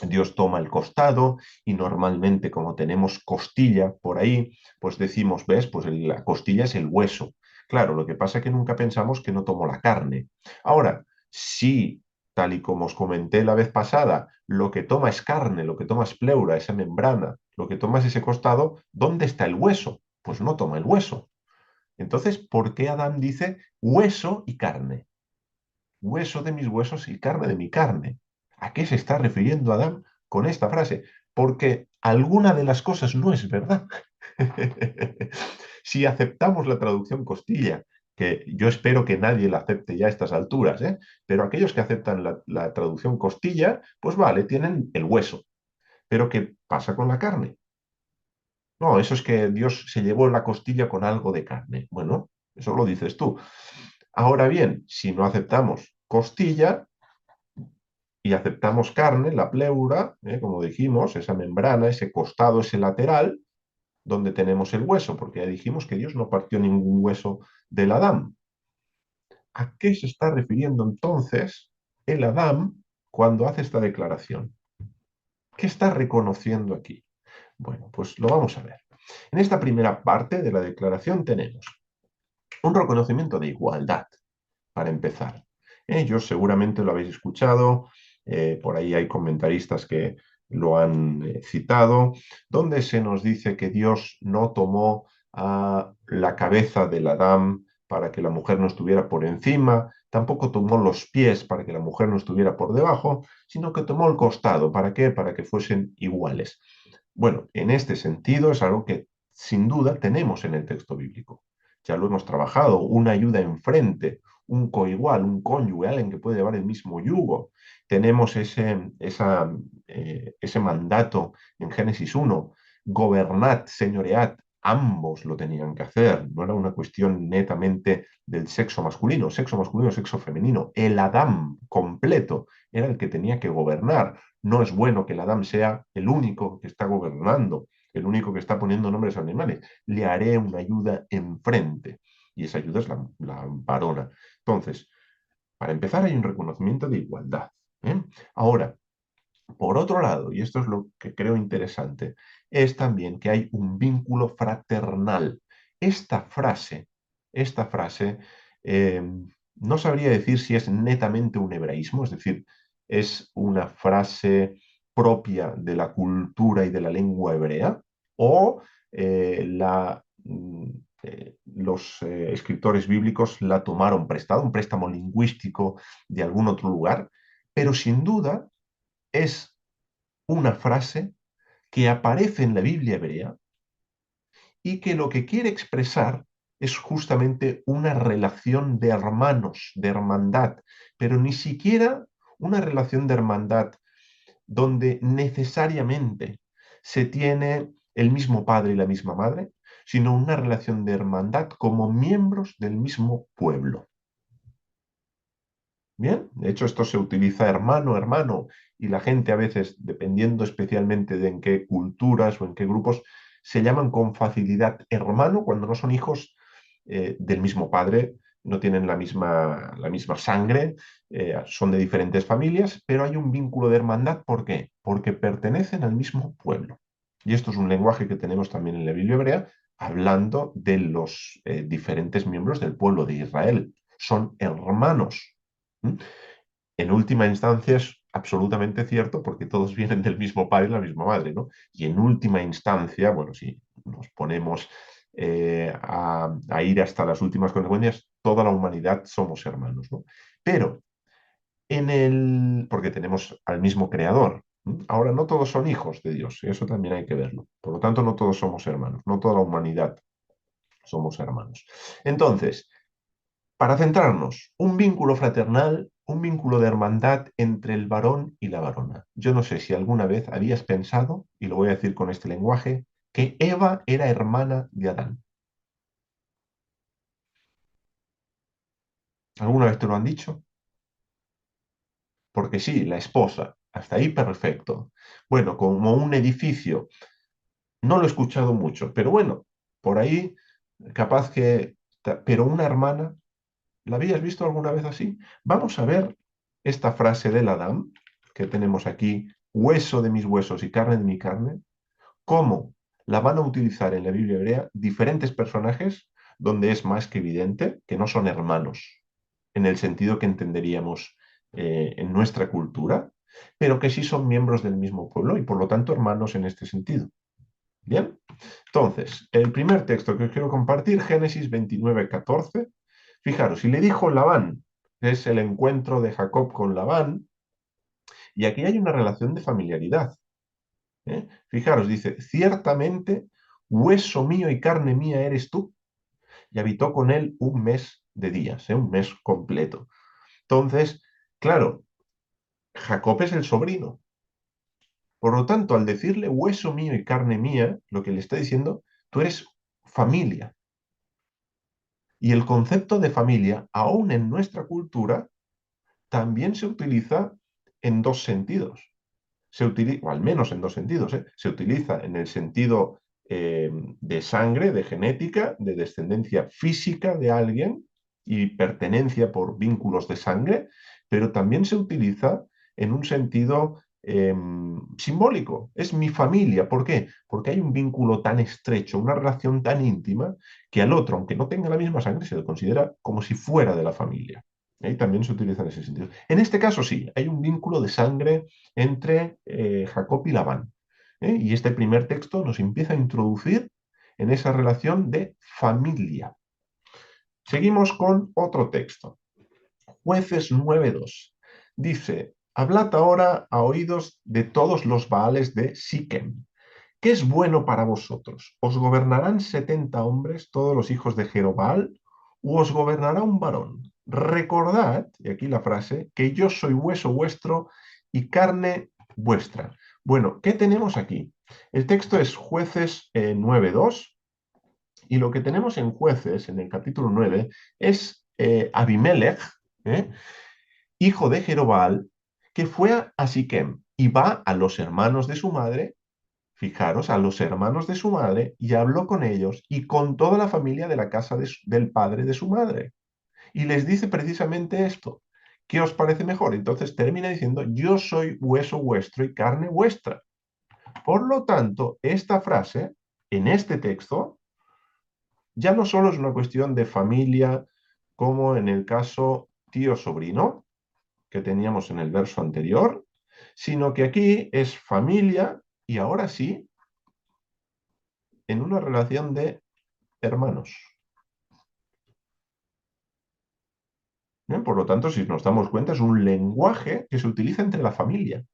Dios toma el costado y normalmente como tenemos costilla por ahí, pues decimos, ¿ves? Pues la costilla es el hueso. Claro, lo que pasa es que nunca pensamos que no tomó la carne. Ahora, si, tal y como os comenté la vez pasada, lo que toma es carne, lo que toma es pleura, esa membrana, lo que toma es ese costado, ¿dónde está el hueso? Pues no toma el hueso. Entonces, ¿por qué Adán dice hueso y carne? Hueso de mis huesos y carne de mi carne. ¿A qué se está refiriendo Adán con esta frase? Porque alguna de las cosas no es verdad. Si aceptamos la traducción Costilla, que yo espero que nadie la acepte ya a estas alturas, pero aquellos que aceptan la traducción Costilla, pues vale, tienen el hueso. Pero ¿qué pasa con la carne? No, eso es que Dios se llevó la costilla con algo de carne. Bueno, eso lo dices tú. Ahora bien, si no aceptamos costilla, y aceptamos carne, la pleura, como dijimos, esa membrana, ese costado, ese lateral, donde tenemos el hueso, porque ya dijimos que Dios no partió ningún hueso del Adán. ¿A qué se está refiriendo entonces el Adán cuando hace esta declaración? ¿Qué está reconociendo aquí? Bueno, pues lo vamos a ver. En esta primera parte de la declaración tenemos un reconocimiento de igualdad, para empezar. Ellos seguramente lo habéis escuchado, por ahí hay comentaristas que lo han citado, donde se nos dice que Dios no tomó a la cabeza del Adán para que la mujer no estuviera por encima, tampoco tomó los pies para que la mujer no estuviera por debajo, sino que tomó el costado. ¿Para qué? Para que fuesen iguales. Bueno, en este sentido es algo que sin duda tenemos en el texto bíblico. Ya lo hemos trabajado, una ayuda enfrente, un coigual, un cónyuge, alguien que puede llevar el mismo yugo. Tenemos ese mandato en Génesis 1, gobernad, señoread, ambos lo tenían que hacer, no era una cuestión netamente del sexo masculino, sexo femenino. El Adán completo era el que tenía que gobernar. No es bueno que el Adán sea el único que está gobernando, el único que está poniendo nombres a animales. Le haré una ayuda enfrente y esa ayuda es la varona. Entonces, para empezar, hay un reconocimiento de igualdad. ¿eh? Ahora, por otro lado, y esto es lo que creo interesante, es también que hay un vínculo fraternal. Esta frase, esta frase, eh, no sabría decir si es netamente un hebraísmo, es decir, es una frase propia de la cultura y de la lengua hebrea, o los escritores bíblicos la tomaron prestada, un préstamo lingüístico de algún otro lugar, pero sin duda es una frase que aparece en la Biblia hebrea y que lo que quiere expresar es justamente una relación de hermanos, de hermandad, pero ni siquiera una relación de hermandad donde necesariamente se tiene el mismo padre y la misma madre, sino una relación de hermandad como miembros del mismo pueblo. Bien, de hecho esto se utiliza hermano, hermano, y la gente a veces, dependiendo especialmente de en qué culturas o en qué grupos, se llaman con facilidad hermano cuando no son hijos del mismo padre, no tienen la misma sangre, son de diferentes familias, pero hay un vínculo de hermandad. ¿Por qué? Porque pertenecen al mismo pueblo. Y esto es un lenguaje que tenemos también en la Biblia hebrea, hablando de los diferentes miembros del pueblo de Israel. Son hermanos. ¿Mm? En última instancia es absolutamente cierto porque todos vienen del mismo padre y la misma madre, ¿no? Y en última instancia, bueno, si nos ponemos a ir hasta las últimas consecuencias, toda la humanidad somos hermanos, ¿no? Pero porque tenemos al mismo creador. Ahora, no todos son hijos de Dios, eso también hay que verlo. Por lo tanto, no todos somos hermanos, no toda la humanidad somos hermanos. Entonces, para centrarnos, un vínculo fraternal, un vínculo de hermandad entre el varón y la varona. Yo no sé si alguna vez habías pensado, y lo voy a decir con este lenguaje, que Eva era hermana de Adán. ¿Alguna vez te lo han dicho? Porque sí, la esposa, hasta ahí perfecto. Bueno, como un edificio, no lo he escuchado mucho, pero bueno, por ahí capaz que... Pero una hermana, ¿la habías visto alguna vez así? Vamos a ver esta frase del Adán que tenemos aquí, hueso de mis huesos y carne de mi carne, cómo la van a utilizar en la Biblia hebrea diferentes personajes donde es más que evidente que no son hermanos, en el sentido que entenderíamos en nuestra cultura, pero que sí son miembros del mismo pueblo y por lo tanto hermanos en este sentido. Bien, entonces, el primer texto que os quiero compartir, Génesis 29:14. Fijaros, y le dijo Labán, es el encuentro de Jacob con Labán, y aquí hay una relación de familiaridad. Fijaros, dice, ciertamente, hueso mío y carne mía eres tú, y habitó con él un mes de días, un mes completo. Entonces, claro, Jacob es el sobrino. Por lo tanto, al decirle hueso mío y carne mía, lo que le está diciendo, tú eres familia. Y el concepto de familia, aún en nuestra cultura, también se utiliza en dos sentidos. Se utiliza, o al menos en dos sentidos, ¿eh? Se utiliza en el sentido de sangre, de genética, de descendencia física de alguien y pertenencia por vínculos de sangre, pero también se utiliza en un sentido simbólico. Es mi familia. ¿Por qué? Porque hay un vínculo tan estrecho, una relación tan íntima, que al otro, aunque no tenga la misma sangre, se le considera como si fuera de la familia. Y también se utiliza en ese sentido. En este caso sí, hay un vínculo de sangre entre Jacob y Labán. Y este primer texto nos empieza a introducir en esa relación de familia. Seguimos con otro texto. Jueces 9:2. Dice, hablad ahora a oídos de todos los Baales de Siquem. ¿Qué es bueno para vosotros? ¿Os gobernarán 70 hombres, todos los hijos de Jerobal, o os gobernará un varón? Recordad, y aquí la frase, que yo soy hueso vuestro y carne vuestra. Bueno, ¿qué tenemos aquí? El texto es Jueces 9:2, y lo que tenemos en Jueces, en el capítulo 9, es Abimelech, ¿eh? hijo de Jerobal, que fue a Siquem y va a los hermanos de su madre. Fijaros, a los hermanos de su madre, y habló con ellos y con toda la familia de la casa del padre de su madre. Y les dice precisamente esto. ¿Qué os parece mejor? Entonces termina diciendo, yo soy hueso vuestro y carne vuestra. Por lo tanto, esta frase, en este texto, ya no solo es una cuestión de familia, como en el caso tío-sobrino, que teníamos en el verso anterior, sino que aquí es familia y ahora sí, en una relación de hermanos. Bien, por lo tanto, si nos damos cuenta, es un lenguaje que se utiliza entre la familia.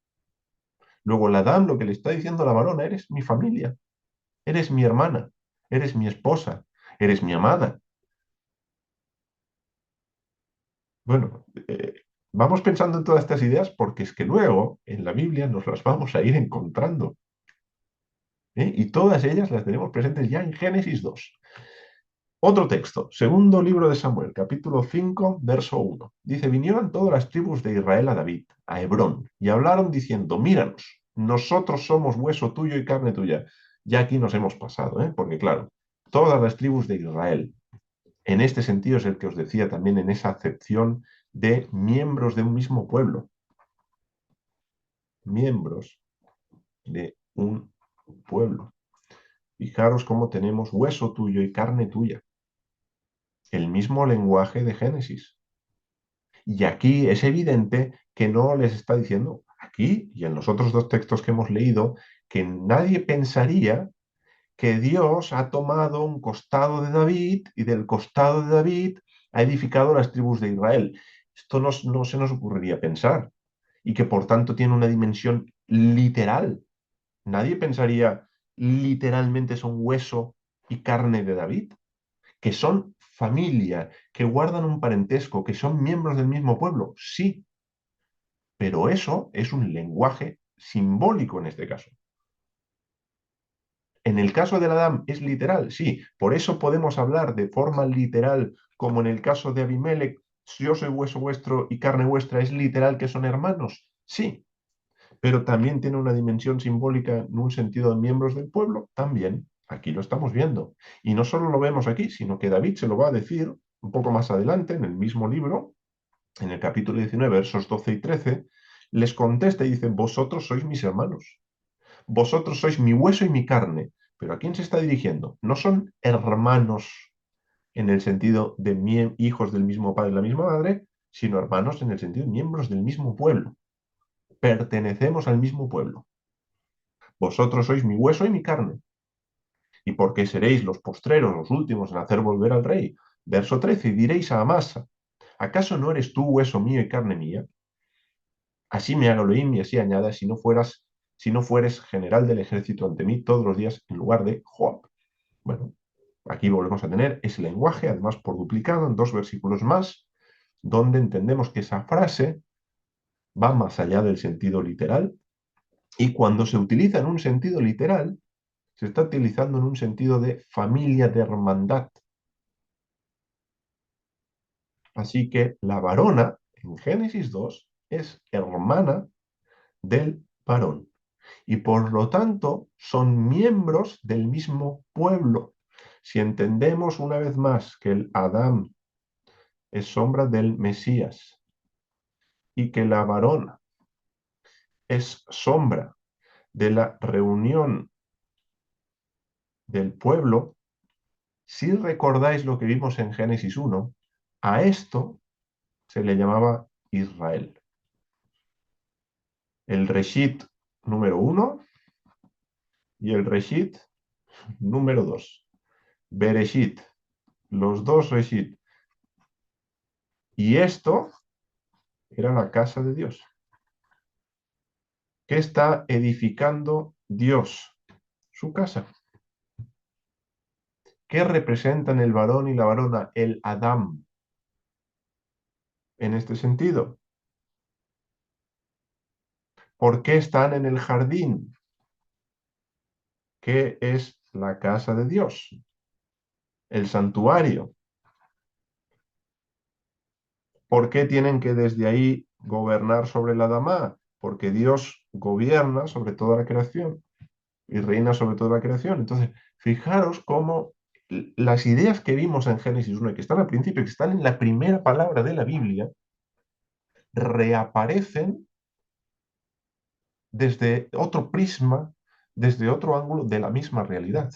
Luego el Adán lo que le está diciendo a la varona, eres mi familia, eres mi hermana, eres mi esposa, eres mi amada. Bueno, vamos pensando en todas estas ideas porque es que luego en la Biblia nos las vamos a ir encontrando. Y todas ellas las tenemos presentes ya en Génesis 2. Otro texto, segundo libro de Samuel, capítulo 5, verso 1. Dice, vinieron todas las tribus de Israel a David, a Hebrón, y hablaron diciendo, míranos, nosotros somos hueso tuyo y carne tuya. Ya aquí nos hemos pasado, porque claro, todas las tribus de Israel, en este sentido es el que os decía también en esa acepción de miembros de un mismo pueblo, miembros de un pueblo. Fijaros cómo tenemos hueso tuyo y carne tuya, el mismo lenguaje de Génesis. Y aquí es evidente que no les está diciendo, aquí y en los otros dos textos que hemos leído, que nadie pensaría que Dios ha tomado un costado de David y del costado de David ha edificado las tribus de Israel. Esto no se nos ocurriría pensar y que por tanto tiene una dimensión literal. Nadie pensaría literalmente son hueso y carne de David, que son familia, que guardan un parentesco, que son miembros del mismo pueblo. Sí, pero eso es un lenguaje simbólico en este caso. En el caso del Adán es literal, sí. Por eso podemos hablar de forma literal, como en el caso de Abimelech, yo soy hueso vuestro y carne vuestra, es literal que son hermanos, sí. Pero también tiene una dimensión simbólica en un sentido de miembros del pueblo, también. Aquí lo estamos viendo. Y no solo lo vemos aquí, sino que David se lo va a decir un poco más adelante en el mismo libro, en el capítulo 19, versos 12 y 13, les contesta y dice, vosotros sois mis hermanos, vosotros sois mi hueso y mi carne. ¿Pero a quién se está dirigiendo? No son hermanos en el sentido de hijos del mismo padre y la misma madre, sino hermanos en el sentido de miembros del mismo pueblo. Pertenecemos al mismo pueblo. Vosotros sois mi hueso y mi carne. ¿Y por qué seréis los postreros, los últimos en hacer volver al rey? Verso 13, y diréis a Amasa, ¿acaso no eres tú hueso mío y carne mía? Así me haga Elohim y así añada, si no fueres general del ejército ante mí todos los días en lugar de Joab. Bueno, aquí volvemos a tener ese lenguaje, además por duplicado, en dos versículos más, donde entendemos que esa frase va más allá del sentido literal, y cuando se utiliza en un sentido literal, se está utilizando en un sentido de familia, de hermandad. Así que la varona, en Génesis 2, es hermana del varón y por lo tanto son miembros del mismo pueblo. Si entendemos una vez más que el Adán es sombra del Mesías y que la varona es sombra de la reunión del pueblo, si recordáis lo que vimos en Génesis 1, a esto se le llamaba Israel. El Reshit número 1 y el Reshit número 2. Bereshit, los dos Reshit. Y esto era la casa de Dios. ¿Qué está edificando Dios? Su casa. ¿Qué representan el varón y la varona? El Adán. En este sentido, ¿por qué están en el jardín? ¿Qué es la casa de Dios? El santuario. ¿Por qué tienen que desde ahí gobernar sobre la Adamá? Porque Dios gobierna sobre toda la creación y reina sobre toda la creación. Entonces, fijaros cómo las ideas que vimos en Génesis 1 y que están al principio, que están en la primera palabra de la Biblia, reaparecen desde otro prisma, desde otro ángulo de la misma realidad.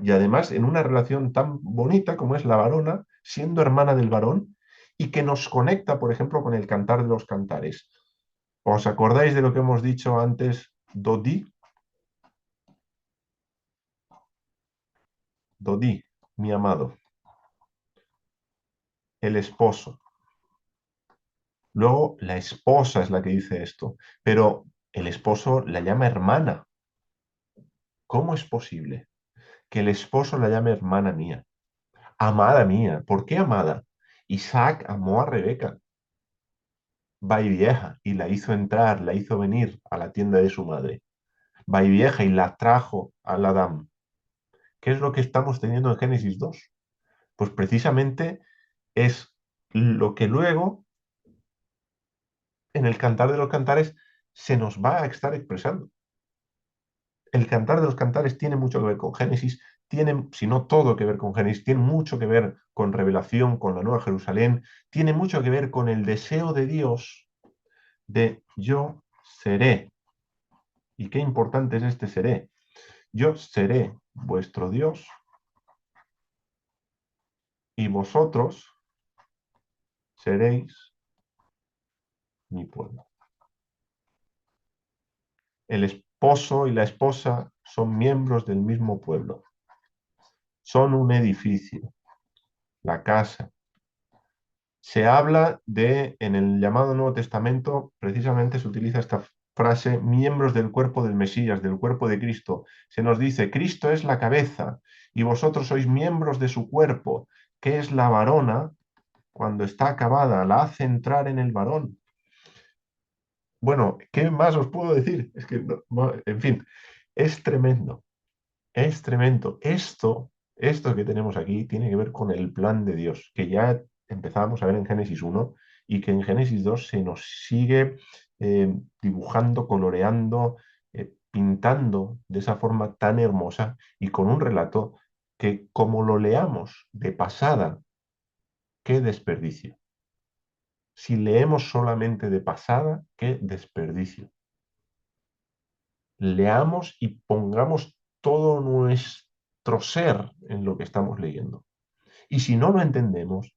Y además en una relación tan bonita como es la varona, siendo hermana del varón, y que nos conecta, por ejemplo, con el cantar de los cantares. ¿Os acordáis de lo que hemos dicho antes? Dodi, Dodi, mi amado, el esposo. Luego la esposa es la que dice esto, pero el esposo la llama hermana. ¿Cómo es posible que el esposo la llame hermana mía? Amada mía. ¿Por qué amada? Isaac amó a Rebeca, vieja, y la hizo entrar, la hizo venir a la tienda de su madre. Vieja y la trajo al Adán. ¿Qué es lo que estamos teniendo en Génesis 2? Pues precisamente es lo que luego en el Cantar de los Cantares se nos va a estar expresando. El Cantar de los Cantares tiene mucho que ver con Génesis, tiene, si no todo que ver con Génesis, tiene mucho que ver con Revelación, con la Nueva Jerusalén, tiene mucho que ver con el deseo de Dios de yo seré. Y qué importante es este seré. Yo seré vuestro Dios y vosotros seréis mi pueblo. El esposo y la esposa son miembros del mismo pueblo. Son un edificio, la casa. Se habla de, en el llamado Nuevo Testamento, precisamente se utiliza esta frase, miembros del cuerpo del Mesías, del cuerpo de Cristo. Se nos dice, Cristo es la cabeza y vosotros sois miembros de su cuerpo, que es la varona. Cuando está acabada, la hace entrar en el varón. Bueno, ¿qué más os puedo decir? Es que, en fin, es tremendo, es tremendo. Esto que tenemos aquí tiene que ver con el plan de Dios, que ya empezamos a ver en Génesis 1 y que en Génesis 2 se nos sigue dibujando, coloreando, pintando de esa forma tan hermosa y con un relato que como lo leamos de pasada, qué desperdicio. Si leemos solamente de pasada, qué desperdicio. Leamos y pongamos todo nuestro ser en lo que estamos leyendo. Y si no lo entendemos,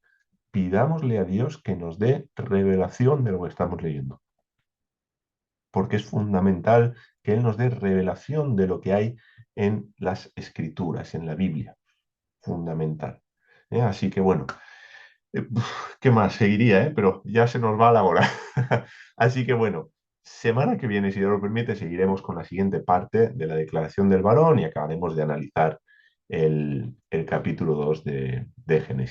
pidámosle a Dios que nos dé revelación de lo que estamos leyendo. Porque es fundamental que Él nos dé revelación de lo que hay en las Escrituras, en la Biblia. Fundamental. Así que bueno, ¿qué más? Seguiría, pero ya se nos va la hora. Así que bueno, semana que viene, si Dios lo permite, seguiremos con la siguiente parte de la declaración del varón y acabaremos de analizar el capítulo 2 de Génesis.